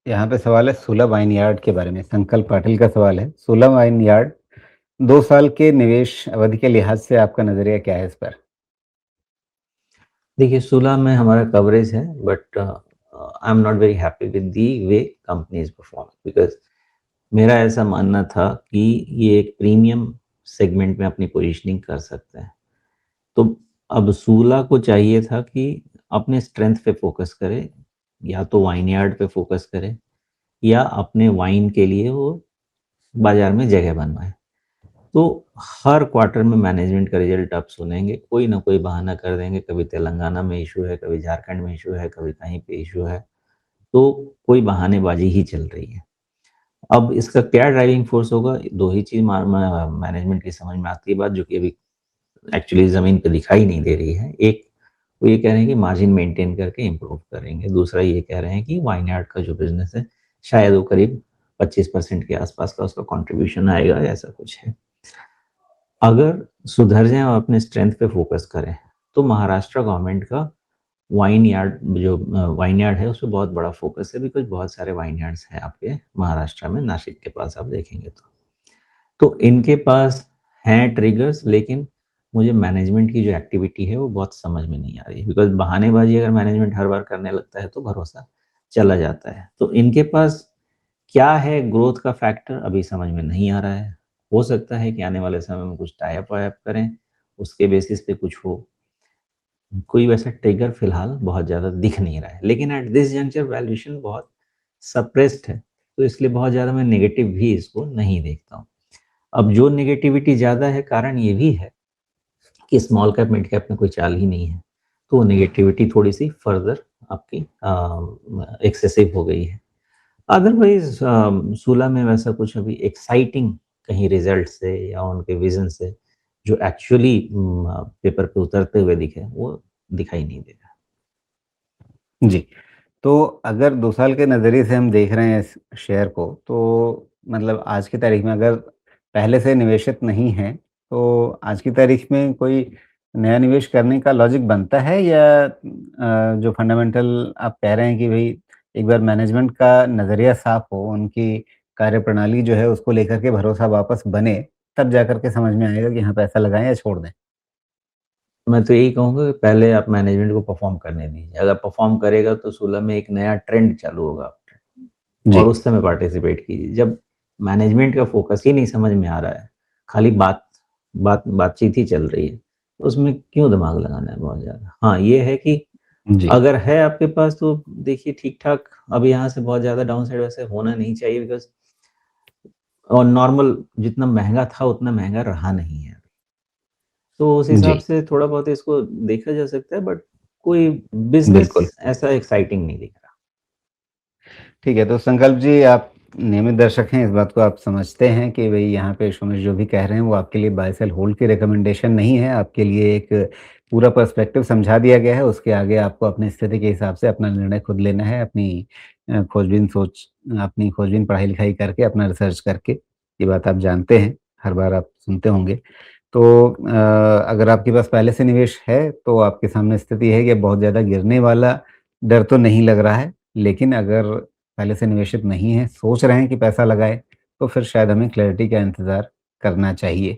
यहाँ पे सवाल है सुलभ वाइन यार्ड के बारे में। संकल्प पाटिल का सवाल है, सुलभ वाइन यार्ड 2 साल के निवेश अवधि के लिहाज से आपका नज़रिया क्या है इस पर? देखिए, सुलह में हमारा कवरेज है, but I am not very happy with the way company is performing, because मेरा ऐसा मानना था कि ये एक प्रीमियम सेगमेंट में अपनी पोजीशनिंग कर सकते हैं। तो अब सूला को चाहिए था कि अपने स्ट्रेंथ पे फोकस करे, या तो वाइन यार्ड पे फोकस करे, या अपने वाइन के लिए वो बाजार में जगह बनवाए। तो हर क्वार्टर में मैनेजमेंट का रिजल्ट आप सुनेंगे, कोई ना कोई बहाना कर देंगे, कभी तेलंगाना में इशू है, कभी झारखंड में इशू है, कभी कहीं पे इशू है। तो कोई बहानेबाजी ही चल रही है। अब इसका क्या ड्राइविंग फोर्स होगा, दो ही चीज मैनेजमेंट की समझ में आती है बात, जो कि अभी एक्चुअली जमीन पे दिखाई नहीं दे रही है। एक, वो ये कह रहे हैं कि मार्जिन मेंटेन करके इम्प्रूव करेंगे। दूसरा ये कह रहे हैं कि वाइन यार्ड का जो बिजनेस है, शायद वो करीब 25% के आसपास का उसका कंट्रीब्यूशन आएगा, ऐसा कुछ है। अगर सुधर जाएं और अपने स्ट्रेंथ पे फोकस करें, तो महाराष्ट्र गवर्नमेंट का वाइन यार्ड, जो वाइन यार्ड है, उस पर बहुत बड़ा फोकस है, बिकॉज बहुत सारे वाइन यार्ड्स हैं आपके महाराष्ट्र में, नासिक के पास आप देखेंगे तो इनके पास हैं ट्रिगर्स, लेकिन मुझे मैनेजमेंट की जो एक्टिविटी है वो बहुत समझ में नहीं आ रही, बिकॉज बहानेबाजी अगर मैनेजमेंट हर बार करने लगता है तो भरोसा चला जाता है। तो इनके पास क्या है ग्रोथ का फैक्टर, अभी समझ में नहीं आ रहा है। हो सकता है कि आने वाले समय में कुछ टाई अप वाई अप करें, उसके बेसिस पे कुछ हो। कोई वैसा ट्रिगर फिलहाल बहुत ज़्यादा दिख नहीं रहा है, लेकिन एट दिस जंक्चर वैल्यूएशन बहुत सप्रेस्ड है, तो इसलिए बहुत ज़्यादा मैं नेगेटिव भी इसको नहीं देखता हूँ। अब जो नेगेटिविटी ज़्यादा है, कारण ये भी है कि स्मॉल कैप मिड कैप में कोई चाल ही नहीं है, तो वो नेगेटिविटी थोड़ी सी फर्दर आपकी एक्सेसिव हो गई है। अदरवाइज सूला में वैसा कुछ अभी एक्साइटिंग कहीं रिजल्ट से या उनके विजन से जो एक्चुअली पेपर पे उतरते हुए दिखे, वो दिखाई नहीं दे रहा। जी, तो अगर 2 साल के नज़रिए से हम देख रहे हैं इस शेयर को, तो मतलब आज की तारीख में अगर पहले से निवेशित नहीं हैं, तो आज की तारीख में कोई नया निवेश करने का लॉजिक बनता है या जो फंडामेंटल आप कह रहे हैं कि भई एक बार मैनेजमेंट का नज़रिया साफ़ हो, उनकी कार्यप्रणाली जो है उसको लेकर के भरोसा वापस बने, तब जाकर के समझ में आएगा कि हाँ, पैसा लगाएँ या छोड़ दें? मैं तो यही कहूँगा कि पहले आप मैनेजमेंट को परफॉर्म करने दीजिए। अगर परफॉर्म करेगा तो सूला में एक नया ट्रेंड चालू होगा, जी, और उस समय पार्टिसिपेट कीजिए। जब मैनेजमेंट का फोकस ही नहीं समझ में आ रहा है, खाली बातचीत ही चल रही है, तो उसमें क्यों दिमाग लगाना है बहुत ज़्यादा। हाँ, ये है कि जी, अगर है आपके पास तो देखिए ठीक-ठाक, अब यहाँ से बहुत ज़्यादा डाउन साइड वैसे होना नहीं चाहिए, बिकॉज़ और नॉर्मल जितना महँगा था उतना महँगा रहा नहीं है। तो उस हिसाब जी, से थोड़ा बहुत इसको देखा जा सकता है, बट कोई बिज़नेस बिल्कुल। ऐसा एक्साइटिंग नहीं दिख रहा। ठीक है, तो संकल्प जी आप नियमित दर्शक हैं, इस बात को आप समझते हैं कि भई यहाँ पे सोमेश जो भी कह रहे हैं वो आपके लिए बाय सेल होल्ड की रिकमेंडेशन नहीं है, आपके लिए एक पूरा पर्सपेक्टिव समझा दिया गया है, उसके आगे आपको अपनी स्थिति के हिसाब से अपना निर्णय खुद लेना है, अपनी अपनी खोजबीन पढ़ाई-लिखाई करके, अपना रिसर्च करके, ये बात आप जानते हैं, हर बार आप सुनते होंगे। तो अगर आपके पास पहले से निवेश है, तो आपके सामने स्थिति है कि बहुत ज़्यादा गिरने वाला डर तो नहीं लग रहा है, लेकिन अगर पहले से निवेशित नहीं हैं, सोच रहे हैं कि पैसा लगाएँ, तो फिर शायद हमें क्लैरिटी का इंतज़ार करना चाहिए।